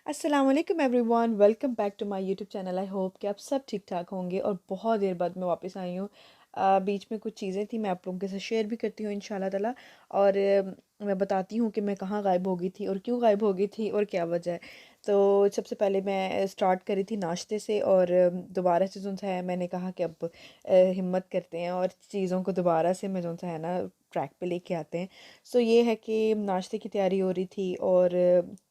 अस्सलाम वालेकुम everyone, welcome back to my YouTube channel. I hope कि आप सब ठीक ठाक होंगे और बहुत देर बाद मैं वापस आई हूँ। बीच में कुछ चीज़ें थी, मैं आप लोगों के साथ शेयर भी करती हूँ इंशाल्लाह ताला। और मैं बताती हूँ कि मैं कहाँ गायब हो गई थी और क्यों गायब हो गई थी और क्या वजह है। तो सबसे पहले मैं स्टार्ट करी थी नाश्ते से, और दोबारा से जो सा है मैंने कहा कि अब हिम्मत करते हैं और चीज़ों को दोबारा से मैं जो सा है ना ट्रैक पे लेके आते हैं। सो ये है कि नाश्ते की तैयारी हो रही थी और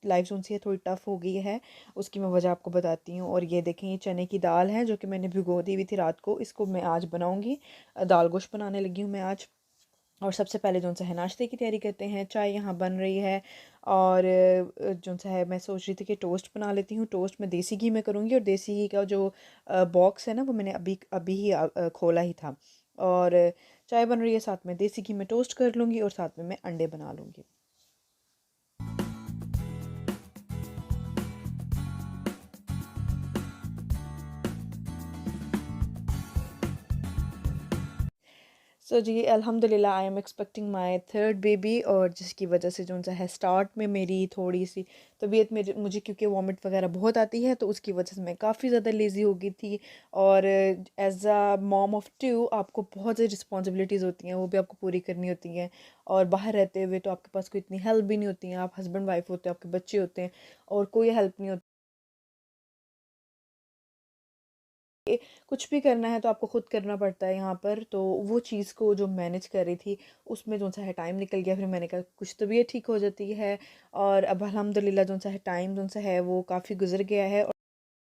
लाइफ जो सी है थोड़ी टफ़ हो गई है। उसकी मैं वजह आपको बताती हूँ। और ये देखें, ये चने की दाल है जो कि मैंने भिगो दी हुई थी रात को। इसको मैं आज बनाऊँगी, दाल गोश्त बनाने लगी हूँ मैं आज। और सबसे पहले जो सा है नाश्ते की तैयारी करते हैं। चाय यहाँ बन रही है और जो सा है मैं सोच रही थी कि टोस्ट बना लेती हूँ। टोस्ट मैं देसी घी में करूँगी, और देसी घी का जो बॉक्स है ना वो मैंने अभी अभी ही खोला ही था। और चाय बन रही है, साथ में देसी घी में टोस्ट कर लूँगी और साथ में मैं अंडे बना लूँगी। सो जी अल्हम्दुलिल्लाह I am expecting my third baby, और जिसकी वजह से जो है स्टार्ट में मेरी थोड़ी सी तबीयत में मुझे क्योंकि वॉमिट वगैरह बहुत आती है, तो उसकी वजह से मैं काफ़ी ज़्यादा लेज़ी हो गई थी। और as a mom of two आपको बहुत सी रिस्पॉन्सिबिलिटीज़ होती हैं, वो भी आपको पूरी करनी होती हैं। और बाहर रहते हुए तो आपके पास कोई इतनी हेल्प भी नहीं होती है। आप हस्बैंड वाइफ होते हैं, आपके बच्चे होते हैं, और कोई हेल्प नहीं होती। कुछ भी करना है तो आपको खुद करना पड़ता है यहाँ पर। तो वो चीज़ को जो मैनेज कर रही थी, उसमें जो सा है टाइम निकल गया। फिर मैंने कहा कुछ तबीयत ठीक हो जाती है, और अब अल्हम्दुलिल्लाह जो सा है टाइम जो सा है वो काफ़ी गुजर गया है।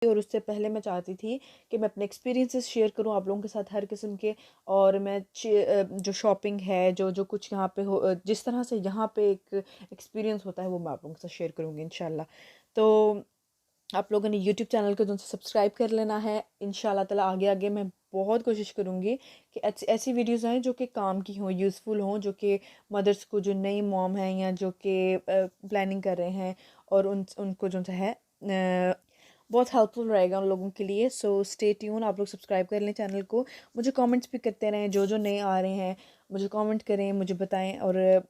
और उससे पहले मैं चाहती थी कि मैं अपने एक्सपीरियंसेस शेयर करूं आप लोगों के साथ हर किस्म के। और मैं जो शॉपिंग है, जो जो कुछ यहाँ पे हो, जिस तरह से यहाँ पे एक एक्सपीरियंस होता है, वो मैं आप लोगों के साथ शेयर करूँगी इंशाल्लाह। तो आप लोगों ने यूट्यूब चैनल को जो सब्सक्राइब कर लेना है इंशाल्लाह ताला। आगे आगे मैं बहुत कोशिश करूँगी कि ऐसी वीडियोस आएँ जो कि काम की हों, यूज़फुल हों, जो कि मदर्स को, जो नई मॉम हैं या जो कि प्लानिंग कर रहे हैं, और उनको जो है बहुत हेल्पफुल रहेगा उन लोगों के लिए। सो स्टे ट्यून, आप लोग सब्सक्राइब कर लें चैनल को। मुझे कमेंट्स भी करते रहें, जो जो नए आ रहे हैं मुझे कमेंट करें, मुझे बताएं। और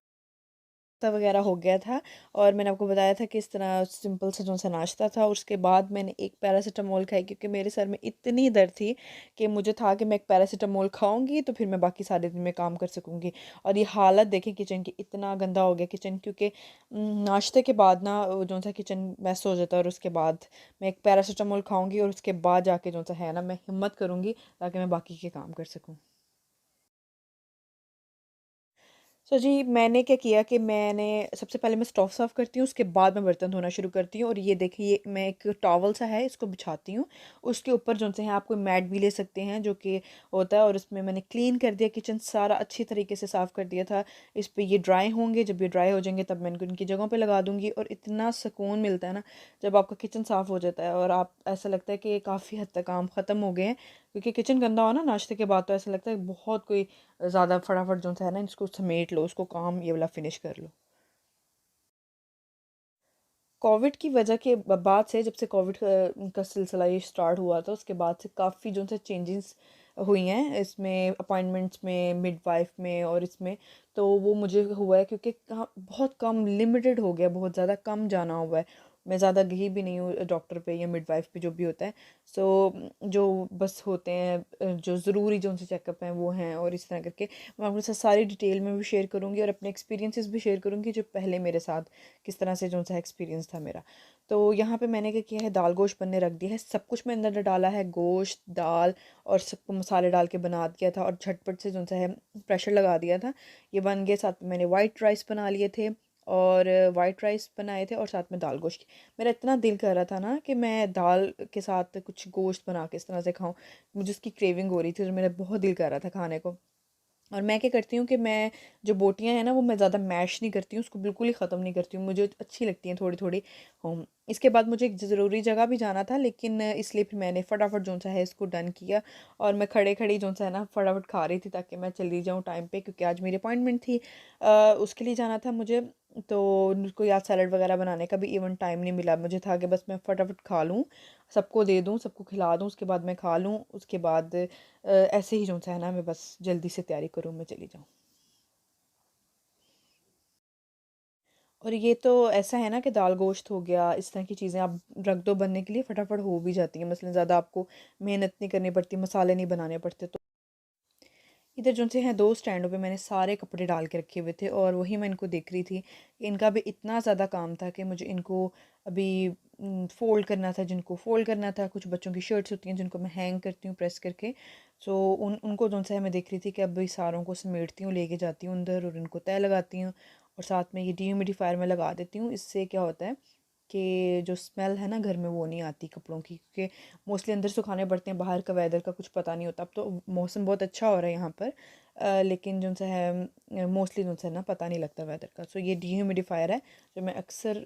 नाश्ता वगैरह हो गया था, और मैंने आपको बताया था कि इस तरह सिंपल से जो सा नाश्ता था। और उसके बाद मैंने एक पैरासीटामोल खाई, क्योंकि मेरे सर में इतनी दर्द थी कि मुझे था कि मैं एक पैरासीटामोल खाऊंगी तो फिर मैं बाकी सारे दिन में काम कर सकूंगी। और ये हालत देखें किचन की, इतना गंदा हो गया किचन, क्योंकि नाश्ते के बाद ना वो जो सा किचन मैस हो जाता है। और उसके बाद मैं एक पैरासीटामोल खाऊंगी, और उसके बाद जाके जो सा है ना मैं हिम्मत करूँगी ताकि मैं बाकी के काम कर सकूँ। जी मैंने क्या किया कि मैंने सबसे पहले मैं स्टोव साफ़ करती हूँ, उसके बाद मैं बर्तन धोना शुरू करती हूँ। और ये देखिए, मैं एक टॉवल सा है इसको बिछाती हूँ, उसके ऊपर जो से हैं आप कोई मैट भी ले सकते हैं जो कि होता है। और उसमें मैंने क्लीन कर दिया, किचन सारा अच्छी तरीके से साफ़ कर दिया था। इस पे ये ड्राई होंगे, जब ये ड्राई हो जाएंगे तब मैं इनको इनकी जगहों पे लगा दूँगी। और इतना सुकून मिलता है ना जब आपका किचन साफ़ हो जाता है, और आप ऐसा लगता है कि काफ़ी हद तक काम ख़त्म हो गए हैं। क्योंकि किचन गंदा हो ना नाश्ते के बाद, तो ऐसा लगता है बहुत कोई ज़्यादा फटाफट जो है ना इसको समेट लो, उसको काम ये वाला फिनिश कर लो। कोविड की वजह के बाद से, जब से कोविड का सिलसिला ये स्टार्ट हुआ था, उसके बाद से काफ़ी जो है चेंजेस हुई हैं इसमें, अपॉइंटमेंट्स में, मिडवाइफ में, और इसमें। तो वो मुझे हुआ है क्योंकि बहुत कम लिमिटेड हो गया, बहुत ज़्यादा कम जाना हुआ है। मैं ज़्यादा गई भी नहीं हूँ डॉक्टर पे या मिडवाइफ पे, जो भी होता है। सो जो बस होते हैं जो ज़रूरी जो उनसे चेकअप हैं वो हैं। और इस तरह करके मैं आपके साथ सारी डिटेल में भी शेयर करूँगी, और अपने एक्सपीरियंसेस भी शेयर करूँगी जो पहले मेरे साथ किस तरह से जो सा एक्सपीरियंस था मेरा। तो यहाँ पे मैंने क्या किया है, दाल गोश्त बनने रख दिया है। सब कुछ मैं अंदर डाला है, गोश्त, दाल, और सबको मसाले डाल के बना दिया था, और झटपट से जो सा है प्रेशर लगा दिया था। ये बन गया। साथ में मैंने वाइट राइस बना लिए थे, और वाइट राइस बनाए थे, और साथ में दाल गोश्त। मेरा इतना दिल कर रहा था ना कि मैं दाल के साथ कुछ गोश्त बना के इस तरह से खाऊं। मुझे उसकी क्रेविंग हो रही थी, और मेरा बहुत दिल कर रहा था खाने को। और मैं क्या करती हूँ कि मैं जो बोटियाँ हैं ना वो मैं ज़्यादा मैश नहीं करती हूँ, उसको बिल्कुल ही ख़त्म नहीं करती हूँ, मुझे अच्छी लगती हैं थोड़ी थोड़ी। इसके बाद मुझे एक ज़रूरी जगह भी जाना था, लेकिन इसलिए फिर मैंने फटाफट जो सा है इसको डन किया। और मैं खड़े खड़ी जो सा है ना फटाफट खा रही थी, ताकि मैं चली जाऊँ टाइम पे, क्योंकि आज मेरी अपॉइंटमेंट थी। उसके लिए जाना था मुझे। तो कोई आज सैलड वगैरह बनाने का भी इवन टाइम नहीं मिला, मुझे था कि बस मैं फटाफट खा लूँ, सबको दे दूँ, सबको खिला दूँ, उसके बाद मैं खा लूँ। उसके बाद ऐसे ही जो सा है ना मैं बस जल्दी से तैयारी करूँ, मैं चली जाऊँ। और ये तो ऐसा है ना कि दाल गोश्त हो गया, इस तरह की चीज़ें आप रख दो बनने के लिए, फटाफट हो भी जाती हैं। मसलन ज़्यादा आपको मेहनत नहीं करनी पड़ती, मसाले नहीं बनाने पड़ते। तो इधर जो से हैं 2 स्टैंडों पे मैंने सारे कपड़े डाल के रखे हुए थे और वही मैं इनको देख रही थी कि इनका भी इतना ज़्यादा काम था कि मुझे इनको अभी फ़ोल्ड करना था, जिनको फ़ोल्ड करना था। कुछ बच्चों की शर्ट्स होती हैं जिनको मैं हैंग करती हूँ प्रेस करके। सो उनको जो है मैं देख रही थी कि अभी सारों को समेटती हूँ, लेके जाती हूँ अंदर और इनको तह लगाती हूँ और साथ में ये डीह्यूमिडिफ़ायर में लगा देती हूँ। इससे क्या होता है कि जो स्मेल है ना घर में वो नहीं आती कपड़ों की, क्योंकि मोस्टली अंदर सुखाने पड़ते हैं, बाहर का वेदर का कुछ पता नहीं होता। अब तो मौसम बहुत अच्छा हो रहा है यहाँ पर, लेकिन जो सा है मोस्टली जो सा ना पता नहीं लगता वेदर का। सो ये डीह्यूमिडिफायर है जो मैं अक्सर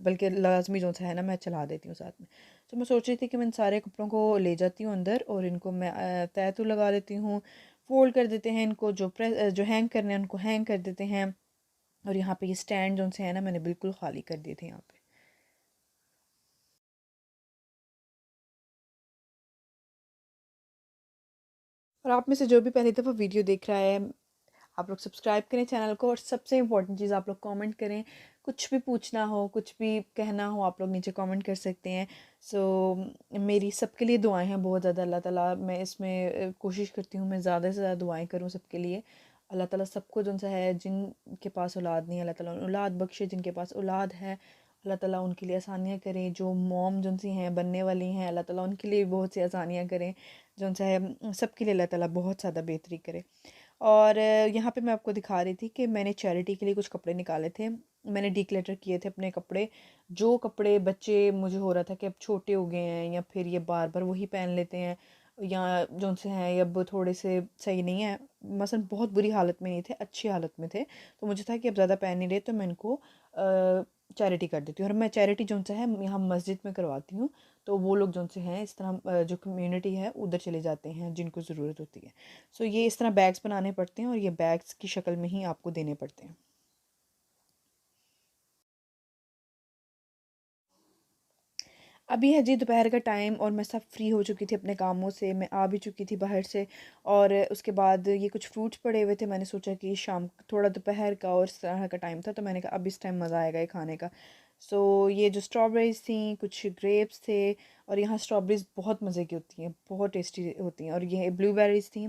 बल्कि लाजमी जो सा है ना मैं चला देती हूँ साथ में। तो मैं सोच रही थी कि मैं इन सारे कपड़ों को ले जाती हूँ अंदर और इनको मैं तह तो लगा देती हूँ, फोल्ड कर देते हैं इनको, जो हैंग करने हैं उनको हैंग कर देते हैं। और यहाँ पे ये स्टैंड जो से है ना मैंने बिल्कुल खाली कर दिए थे यहाँ पे। और आप में से जो भी पहली दफ़ा वीडियो देख रहा है, आप लोग सब्सक्राइब करें चैनल को और सबसे इम्पोर्टेंट चीज़ आप लोग कमेंट करें। कुछ भी पूछना हो, कुछ भी कहना हो, आप लोग नीचे कमेंट कर सकते हैं। सो मेरी सबके लिए दुआएं हैं बहुत ज़्यादा। अल्लाह ताला मैं इसमें कोशिश करती हूँ मैं ज़्यादा से ज़्यादा दुआएं करूँ सबके लिए। अल्लाह ताला सबको जो सा है, जिनके पास औलाद नहीं है अल्लाह ताला औलाद बख्शे, जिनके पास औलाद है अल्लाह ताला उनके लिए आसानियाँ करें। जो मॉम जो सी हैं बनने वाली हैं अल्लाह ताला उनके लिए बहुत सी आसानियाँ करें। जो सा है सबके लिए अल्लाह ताला बहुत ज़्यादा बेहतरी करे। और यहाँ पे मैं आपको दिखा रही थी कि मैंने चैरिटी के लिए कुछ कपड़े निकाले थे। मैंने डिक्लटर किए थे अपने कपड़े। जो कपड़े बच्चे मुझे हो रहा था कि अब छोटे हो गए हैं या फिर ये बार बार वही पहन लेते हैं या जो से हैं ये अब थोड़े से सही नहीं है, मसलन बहुत बुरी हालत में नहीं थे, अच्छी हालत में थे, तो मुझे था कि अब ज़्यादा पहन नहीं रहे तो मैं इनको चैरिटी कर देती हूँ। और मैं चैरिटी जो सा है यहाँ मस्जिद में करवाती हूँ। तो वो लोग जो से हैं इस तरह जो कम्युनिटी है उधर चले जाते हैं जिनको ज़रूरत होती है। सो ये इस तरह बैग्स बनाने पड़ते हैं और ये बैग्स की शक्ल में ही आपको देने पड़ते हैं। अभी है जी दोपहर का टाइम और मैं सब फ्री हो चुकी थी अपने कामों से, मैं आ भी चुकी थी बाहर से। और उसके बाद ये कुछ फ्रूट्स पड़े हुए थे, मैंने सोचा कि शाम थोड़ा दोपहर का और इस तरह का टाइम था तो मैंने कहा अब इस टाइम मज़ा आएगा ये खाने का। सो ये जो स्ट्रॉबेरीज़ थी, कुछ ग्रेप्स थे। और यहाँ स्ट्रॉबेरीज़ बहुत मज़े की होती हैं, बहुत टेस्टी होती हैं। और ये ब्लूबेरीज़ थी।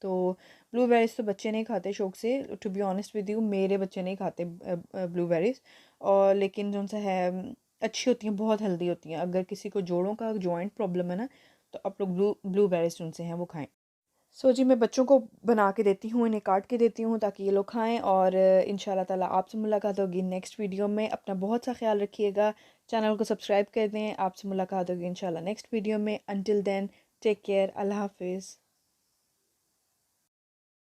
तो ब्लूबेरीज़ तो बच्चे नहीं खाते शौक से, to be honest with you मेरे बच्चे नहीं खाते ब्लूबेरीज़। और लेकिन जो सा है अच्छी होती हैं, बहुत हेल्दी होती हैं। अगर किसी को जोड़ों का जॉइंट प्रॉब्लम है ना तो आप लोग ब्लूबेरीज उनसे हैं वो खाएं। सो जी मैं बच्चों को बना के देती हूँ, इन्हें काट के देती हूँ ताकि ये लोग खाएं। और इंशाल्लाह ताला आपसे मुलाकात होगी नेक्स्ट वीडियो में। अपना बहुत सा ख्याल रखिएगा, चैनल को सब्सक्राइब कर दें। आपसे मुलाकात होगी इंशाल्लाह नेक्स्ट वीडियो में। अंटिल देन टेक केयर, अल्लाह हाफिज़।